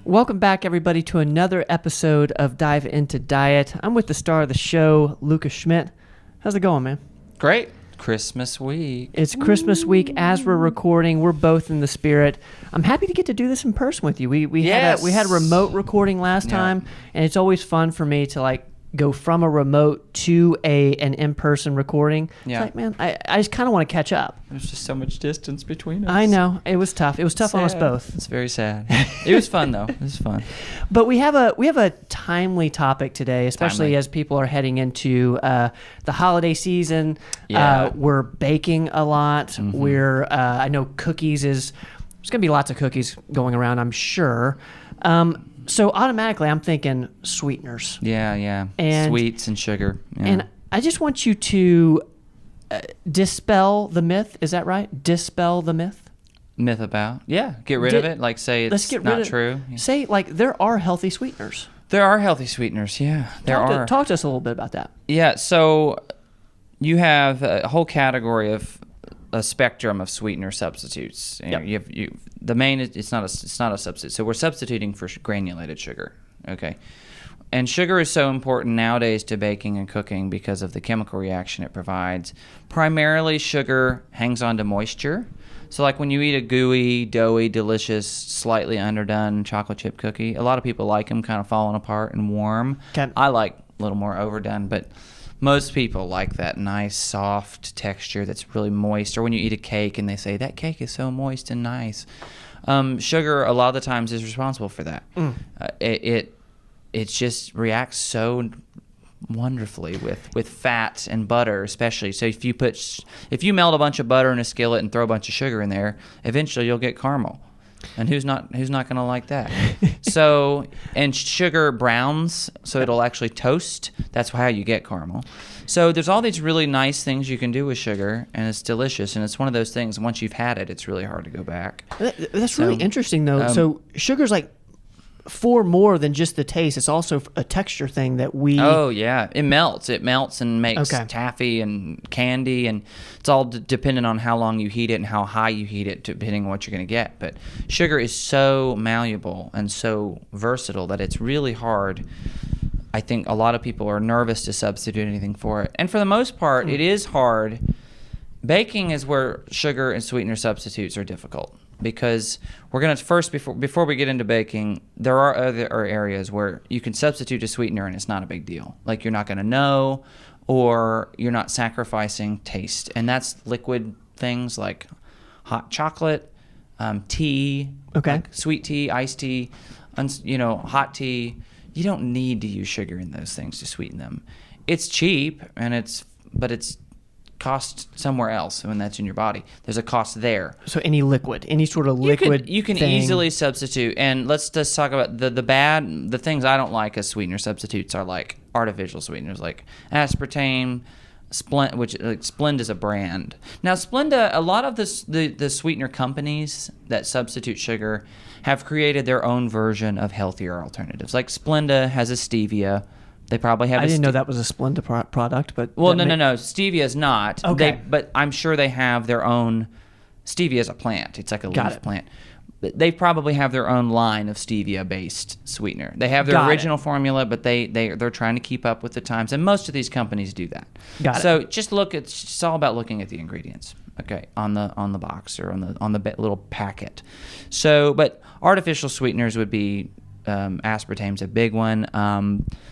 Welcome back, everybody, to another episode of Dive Into Diet. I'm with the star of the show, Lucas Schmidt. How's it going, man? Great. Christmas week. It's Christmas week as we're recording. We're both in the spirit. I'm happy to get to do this in person with you. We had a remote recording last time, and it's always fun for me to go from a remote to an in-person recording. Yeah. It's like, man, I just kind of want to catch up. There's just so much distance between us. I know. It was tough. It was tough on us both. It's very sad. It was fun, though. It was fun. But we have a timely topic today, especially as people are heading into the holiday season. Yeah. We're baking a lot. Mm-hmm. I know there's going to be lots of cookies going around, I'm sure. So automatically I'm thinking sweeteners. Yeah. And sweets and sugar. Yeah. And I just want you to dispel the myth. Is that right? Dispel the myth? Myth about? Yeah. Get rid of it. Like say it's not true. Say there are healthy sweeteners. There are healthy sweeteners. Yeah. Talk to us a little bit about that. Yeah. So you have a whole category of a spectrum of sweetener substitutes. The main it's not a substitute. So we're substituting for granulated sugar. Okay. And sugar is so important nowadays to baking and cooking because of the chemical reaction it provides. Primarily, sugar hangs on to moisture. So like when you eat a gooey, doughy, delicious, slightly underdone chocolate chip cookie, a lot of people like them kind of falling apart and warm. Okay. I like a little more overdone, but most people like that nice, soft texture that's really moist. Or when you eat a cake and they say, that cake is so moist and nice. Sugar, a lot of the times, is responsible for that. It just reacts so wonderfully with fat and butter, especially. So if you melt a bunch of butter in a skillet and throw a bunch of sugar in there, eventually you'll get caramel. And who's not going to like that? So, and sugar browns, so it'll actually toast. That's how you get caramel. So there's all these really nice things you can do with sugar, and it's delicious. And it's one of those things, once you've had it, it's really hard to go back. That's really interesting, though. So sugar's for more than just the taste. It's also a texture thing that we... Oh, yeah. It melts and makes taffy and candy, and it's all dependent on how long you heat it and how high you heat it, depending on what you're going to get. But sugar is so malleable and so versatile that it's really hard. I think a lot of people are nervous to substitute anything for it. And for the most part, it is hard. Baking is where sugar and sweetener substitutes are difficult. Because we're going to first, before we get into baking, there are other areas where you can substitute a sweetener and it's not a big deal. Like you're not going to know, or you're not sacrificing taste. And that's liquid things like hot chocolate, tea, like sweet tea, iced tea, hot tea. You don't need to use sugar in those things to sweeten them. It's cheap, but it's cost somewhere else when that's in your body. There's a cost there. So any sort of liquid you can easily substitute. And let's just talk about the things I don't like as sweetener substitutes are like artificial sweeteners like aspartame, Splenda, which Splenda is a brand. Now Splenda, a lot of the sweetener companies that substitute sugar have created their own version of healthier alternatives. Like Splenda has a stevia. They probably have. I didn't know that was a Splenda product, but no. Stevia is not. Okay, but I'm sure they have their own. Stevia is a plant. It's like a leaf plant. They probably have their own line of stevia-based sweetener. They have their original formula, but they're trying to keep up with the times, and most of these companies do that. So just it's all about looking at the ingredients. Okay, on the box or on the little packet. So, but artificial sweeteners would be. Aspartame's a big one.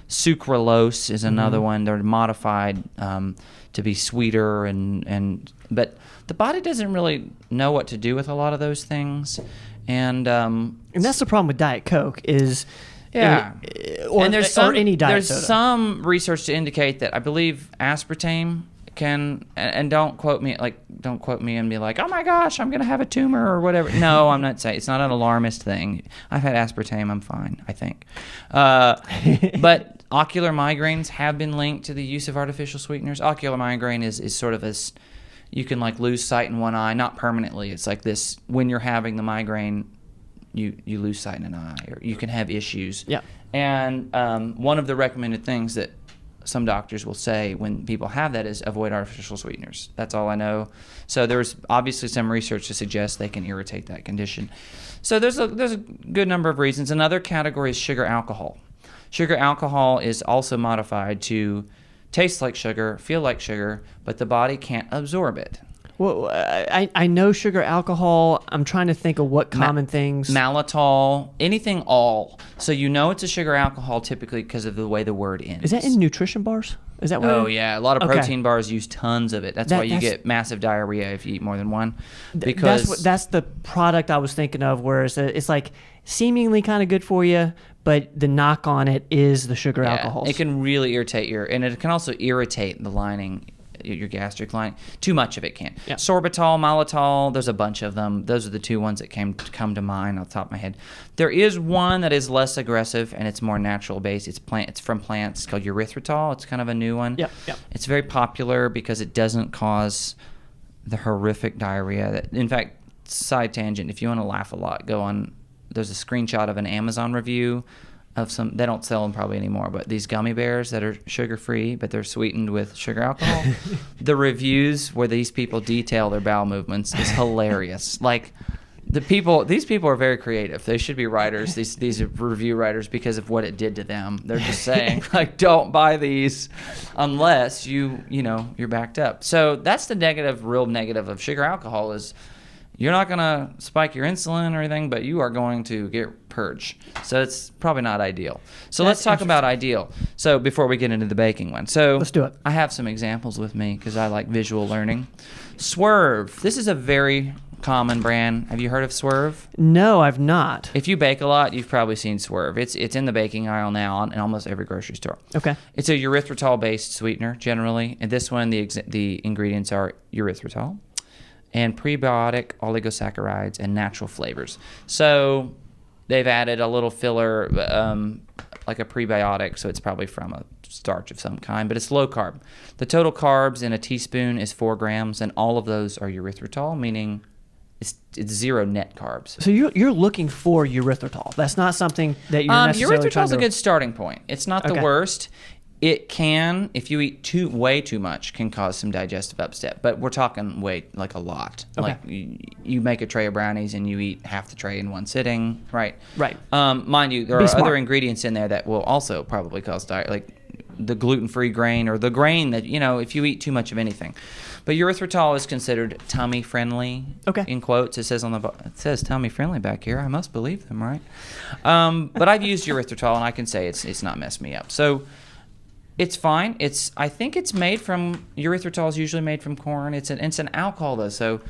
Sucralose is another one. They're modified to be sweeter, but the body doesn't really know what to do with a lot of those things, and that's the problem with Diet Coke is or any diet soda. There's some research to indicate that I believe aspartame can, and don't quote me and be like, oh my gosh, I'm gonna have a tumor or whatever. No, I'm not saying, it's not an alarmist thing. I've had aspartame, I'm fine, I think. But ocular migraines have been linked to the use of artificial sweeteners. Ocular migraine is sort of this, you can lose sight in one eye, not permanently. It's like this, when you're having the migraine, you lose sight in an eye, or you can have issues. Yeah. And one of the recommended things that some doctors will say when people have that is avoid artificial sweeteners. That's all I know. So there's obviously some research to suggest they can irritate that condition. So there's a good number of reasons. Another category is sugar alcohol. Sugar alcohol is also modified to taste like sugar, feel like sugar, but the body can't absorb it. Well, I know sugar alcohol. I'm trying to think of what common things. Maltitol, anything all. So you know it's a sugar alcohol typically because of the way the word ends. Is that in nutrition bars? Is that what? Oh, yeah. A lot of protein bars use tons of it. That's why you get massive diarrhea if you eat more than one. Because that's the product I was thinking of, where it's like seemingly kind of good for you, but the knock on it is the sugar alcohols. It can really irritate and it can also irritate the lining, your gastric lining. Too much of it can. Yeah. Sorbitol, maltitol, there's a bunch of them. Those are the two ones that come to mind off the top of my head. There is one that is less aggressive and it's more natural based. It's from plants. It's called erythritol. It's kind of a new one. Yep. It's very popular because it doesn't cause the horrific diarrhea. In fact, side tangent, if you want to laugh a lot, go on. There's a screenshot of an Amazon review of some, they don't sell them probably anymore, but these gummy bears that are sugar-free, but they're sweetened with sugar alcohol. The reviews where these people detail their bowel movements is hilarious. Like, these people are very creative. They should be writers, these review writers, because of what it did to them. They're just saying, like, don't buy these unless you're backed up. So that's the real negative of sugar alcohol is you're not going to spike your insulin or anything, but you are going to get purge. So it's probably not ideal. So let's talk about ideal. So before we get into the baking one. So let's do it. I have some examples with me because I like visual learning. Swerve. This is a very common brand. Have you heard of Swerve? No, I've not. If you bake a lot, you've probably seen Swerve. It's in the baking aisle now in almost every grocery store. Okay. It's a erythritol-based sweetener generally. And this one, the ingredients are erythritol and prebiotic oligosaccharides and natural flavors. So they've added a little filler, like a prebiotic, so it's probably from a starch of some kind, but it's low carb. The total carbs in a teaspoon is 4 grams, and all of those are erythritol, meaning it's zero net carbs. So you're looking for erythritol. That's not something that you're necessarily erythritol is a good starting point. It's not the worst. It can, if you eat way too much, can cause some digestive upset. But we're talking like a lot. Okay. Like you make a tray of brownies and you eat half the tray in one sitting, right? Right. Mind you, there are other ingredients in there that will also probably cause like the gluten-free grain or the grain that, if you eat too much of anything. But erythritol is considered tummy-friendly, in quotes. It says tummy-friendly back here. I must believe them, right? But I've used erythritol, and I can say it's not messed me up. So it's fine. I think it's made from, erythritol is usually made from corn. It's an alcohol, though. So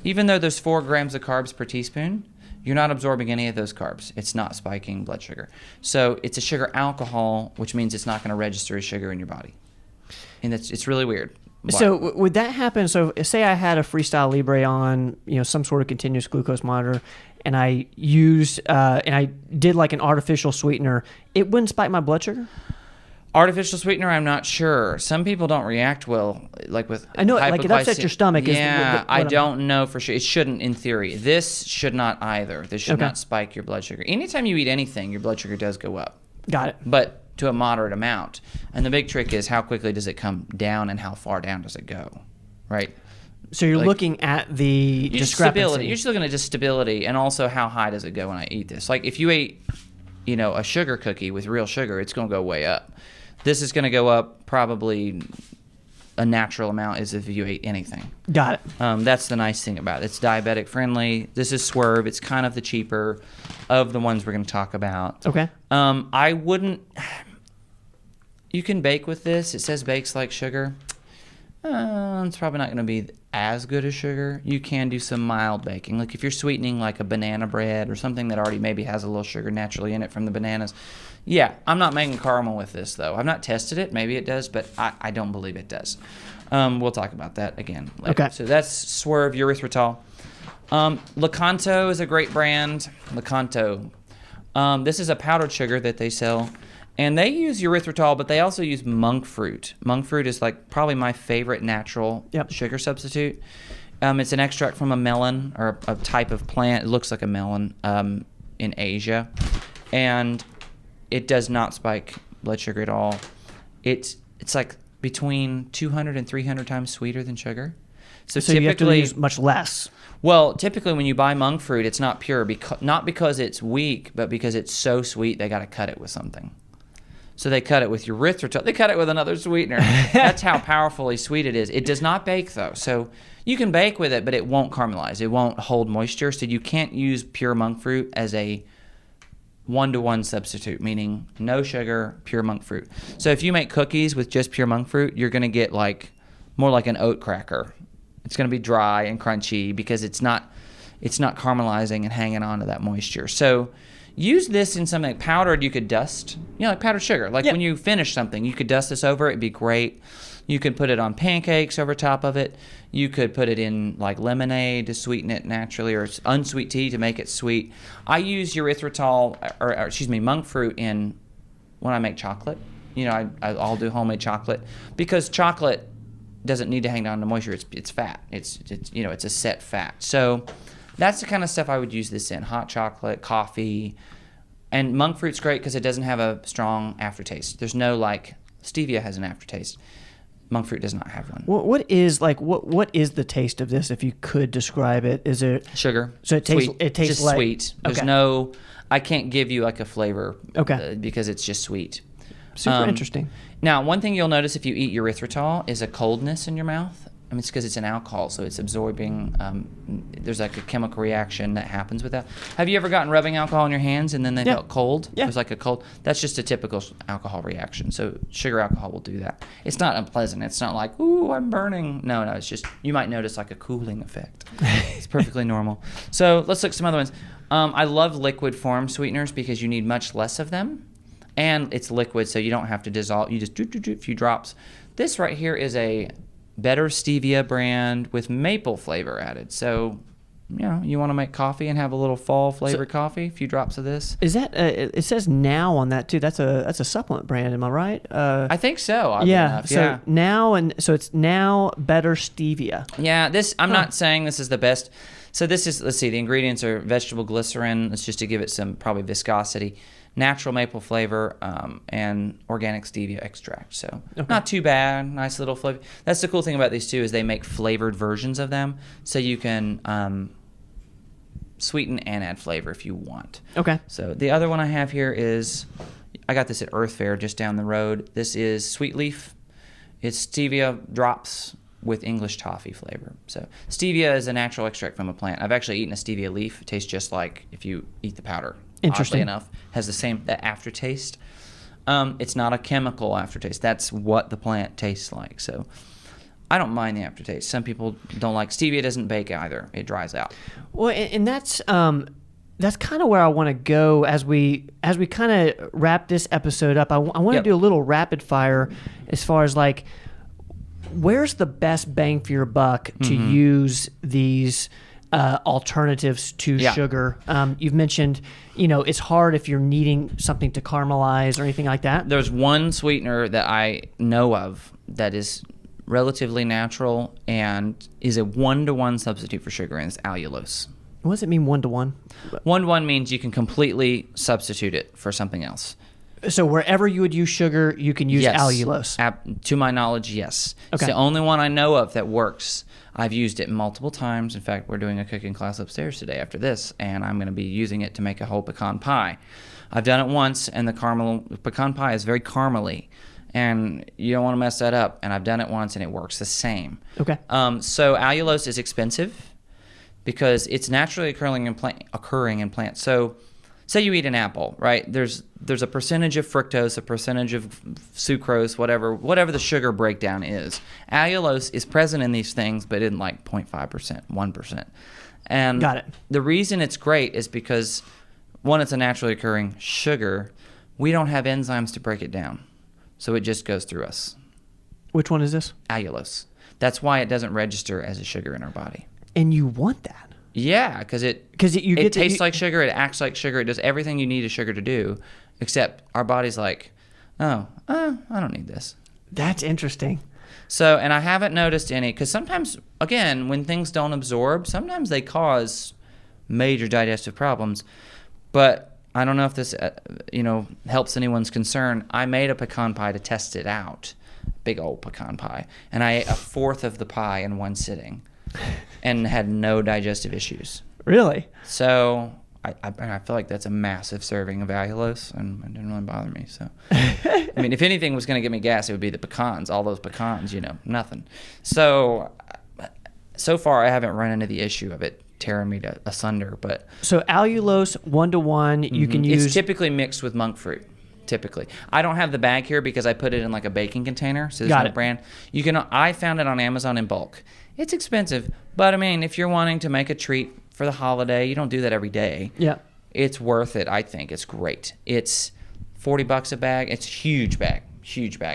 even though there's 4 grams of carbs per teaspoon, you're not absorbing any of those carbs. It's not spiking blood sugar. So it's a sugar alcohol, which means it's not going to register as sugar in your body. And it's really weird. So would that happen? So say I had a Freestyle Libre on, some sort of continuous glucose monitor, and I used and I did like an artificial sweetener, it wouldn't spike my blood sugar? Artificial sweetener, I'm not sure. Some people don't react well, like with I know, like it upsets your stomach. Yeah, I don't know for sure. It shouldn't, in theory. This should not either. This should not spike your blood sugar. Anytime you eat anything, your blood sugar does go up. Got it. But to a moderate amount. And the big trick is how quickly does it come down and how far down does it go, right? So you're looking at the discrepancy. Stability. You're just looking at just stability and also how high does it go when I eat this. Like if you ate, a sugar cookie with real sugar, it's going to go way up. This is going to go up probably a natural amount as if you ate anything. Got it. That's the nice thing about it. It's diabetic friendly. This is Swerve. It's kind of the cheaper of the ones we're going to talk about. Okay. I wouldn't... You can bake with this. It says bakes like sugar. It's probably not going to be as good as sugar. You can do some mild baking. Like if you're sweetening like a banana bread or something that already maybe has a little sugar naturally in it from the bananas. Yeah, I'm not making caramel with this, though. I've not tested it. Maybe it does, but I don't believe it does. We'll talk about that again later. Okay. So that's Swerve erythritol. Lakanto is a great brand. Lakanto. This is a powdered sugar that they sell. And they use erythritol, but they also use monk fruit. Monk fruit is like probably my favorite natural sugar substitute. It's an extract from a melon or a type of plant. It looks like a melon in Asia. And it does not spike blood sugar at all. It it's like between 200 and 300 times sweeter than sugar. So you have to use much less. Well, typically when you buy monk fruit, it's not pure, not because it's weak, but because it's so sweet they got to cut it with something. So they cut it with erythritol. They cut it with another sweetener. That's how powerfully sweet it is. It does not bake, though. So you can bake with it, but it won't caramelize. It won't hold moisture. So you can't use pure monk fruit as a one-to-one substitute, meaning no sugar, pure monk fruit. So if you make cookies with just pure monk fruit, you're going to get more like an oat cracker. It's going to be dry and crunchy because it's not caramelizing and hanging on to that moisture. So use this in something like powdered. You could dust, like powdered sugar. When you finish something, you could dust this over. It'd be great. You could put it on pancakes over top of it. You could put it in like lemonade to sweeten it naturally, or unsweet tea to make it sweet. I use erythritol, or monk fruit in when I make chocolate. I'll do homemade chocolate because chocolate doesn't need to hang on to moisture. It's fat. It's a set fat. So that's the kind of stuff I would use this in: hot chocolate, coffee, and monk fruit's great because it doesn't have a strong aftertaste. There's no stevia has an aftertaste. Monk fruit does not have one. What is the taste of this? If you could describe it, is it sugar? So it tastes just like sweet. There's I can't give you a flavor. Because it's just sweet. Super interesting. Now, one thing you'll notice if you eat erythritol is a coldness in your mouth. It's because it's an alcohol, so it's absorbing. There's a chemical reaction that happens with that. Have you ever gotten rubbing alcohol in your hands and then they felt cold? Yeah. It was like a cold. That's just a typical alcohol reaction. So sugar alcohol will do that. It's not unpleasant. It's not like, ooh, I'm burning. No, it's just, you might notice a cooling effect. It's perfectly normal. So let's look at some other ones. I love liquid form sweeteners because you need much less of them. And it's liquid, so you don't have to dissolve. You just do a few drops. This right here is a better stevia brand with maple flavor added. So, you want to make coffee and have a little fall flavored coffee, a few drops of this. Is that it says Now on that too? That's a supplement brand, am I right? I think so. So Now, and so it's Now Better Stevia. Yeah, I'm not saying this is the best. So this is, let's see, the ingredients are vegetable glycerin. It's just to give it some probably viscosity. Natural maple flavor, and organic stevia extract. So not too bad. Nice little flavor. That's the cool thing about these two is they make flavored versions of them, so you can sweeten and add flavor if you want. Okay. So the other one I have here is, I got this at Earth Fair just down the road. This is Sweet Leaf. It's stevia drops with English toffee flavor. So stevia is a natural extract from a plant. I've actually eaten a stevia leaf. It tastes just like if you eat the powder. Interesting. Oddly enough, has the aftertaste. It's not a chemical aftertaste. That's what the plant tastes like. So I don't mind the aftertaste. Some people don't like stevia. Doesn't bake either. It dries out. Well, and that's kind of where I want to go as we kind of wrap this episode up. I want to do a little rapid fire as far as where's the best bang for your buck to use these alternatives to sugar. You've mentioned, it's hard if you're needing something to caramelize or anything like that. There's one sweetener that I know of that is relatively natural and is a one-to-one substitute for sugar, and it's allulose. What does it mean, one-to-one? One-to-one means you can completely substitute it for something else. So wherever you would use sugar, you can use allulose? To my knowledge, yes. Okay. It's the only one I know of that works. I've used it multiple times. In fact, we're doing a cooking class upstairs today after this, and I'm going to be using it to make a whole pecan pie. I've done it once, and the pecan pie is very caramely, and you don't want to mess that up. And I've done it once, and it works the same. Okay. So allulose is expensive because it's naturally occurring in plants. So say you eat an apple, right? There's a percentage of fructose, a percentage of sucrose, whatever the sugar breakdown is. Allulose is present in these things, but in 0.5%, 1%. And got it. The reason it's great is because, one, it's a naturally occurring sugar. We don't have enzymes to break it down, so it just goes through us. Which one is this? Allulose. That's why it doesn't register as a sugar in our body. And you want that. Yeah, because it tastes like sugar, it acts like sugar, it does everything you need a sugar to do, except our body's like, I don't need this. That's interesting. So, and I haven't noticed any, because sometimes, again, when things don't absorb, sometimes they cause major digestive problems. But I don't know if this, helps anyone's concern. I made a pecan pie to test it out big old pecan pie, and I ate a fourth of the pie in one sitting, and had no digestive issues. Really? So I feel like that's a massive serving of allulose, and it didn't really bother me. So, I mean, if anything was going to give me gas, it would be the pecans. All those pecans, nothing. So far, I haven't run into the issue of it tearing me asunder. But so allulose 1-to-1, you can use. It's typically mixed with monk fruit. Typically, I don't have the bag here because I put it in like a baking container. So there's no brand. I found it on Amazon in bulk. It's expensive, but I mean, if you're wanting to make a treat for the holiday, you don't do that every day. Yeah. It's worth it, I think. It's great. It's $40 a bag. It's a huge bag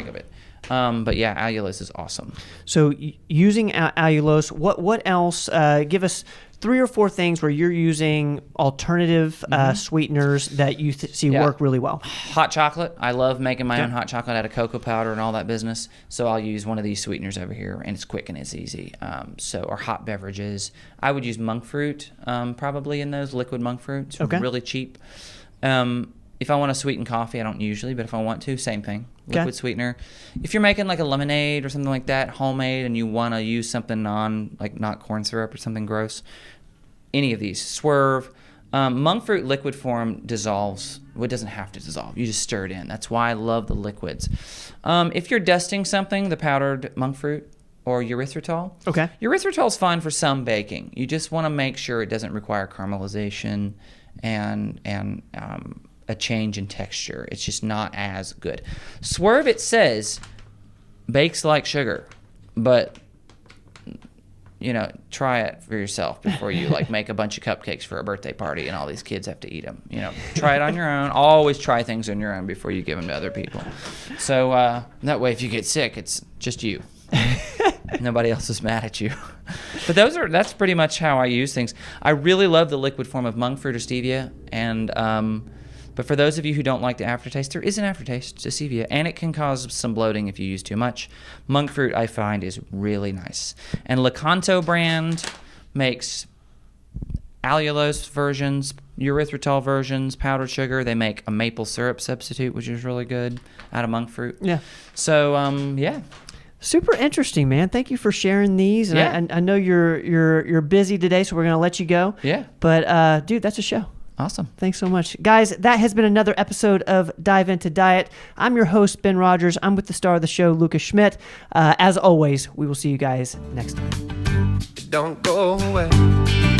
of it. But yeah, allulose is awesome. So using allulose, what else? Give us 3 or 4 things where you're using alternative sweeteners that you see work really well. Hot chocolate. I love making my own hot chocolate out of cocoa powder and all that business. So I'll use one of these sweeteners over here, and it's quick and it's easy. Or hot beverages. I would use monk fruit probably in those, liquid monk fruit. It's really cheap. If I want to sweeten coffee, I don't usually, but if I want to, same thing. Liquid sweetener. If you're making like a lemonade or something like that, homemade, and you want to use something not corn syrup or something gross, any of these. Swerve. Monk fruit liquid form dissolves. Well, it doesn't have to dissolve. You just stir it in. That's why I love the liquids. If you're dusting something, the powdered monk fruit or erythritol. Okay. Erythritol is fine for some baking. You just want to make sure it doesn't require caramelization and a change in texture. It's just not as good. Swerve, it says, bakes like sugar, but try it for yourself before you make a bunch of cupcakes for a birthday party and all these kids have to eat them. Try it on your own. Always try things on your own before you give them to other people. So that way, if you get sick, it's just you. Nobody else is mad at you. But that's pretty much how I use things. I really love the liquid form of monk fruit or stevia, but for those of you who don't like the aftertaste, there is an aftertaste to stevia, and it can cause some bloating if you use too much. Monk fruit, I find, is really nice. And Lecanto brand makes allulose versions, erythritol versions, powdered sugar. They make a maple syrup substitute, which is really good, out of monk fruit. Yeah. So, yeah. Super interesting, man. Thank you for sharing these. And I know you're busy today, so we're going to let you go. Yeah. But, dude, that's a show. Awesome. Thanks so much. Guys, that has been another episode of Dive Into Diet. I'm your host, Ben Rogers. I'm with the star of the show, Lucas Schmidt. As always, we will see you guys next time. Don't go away.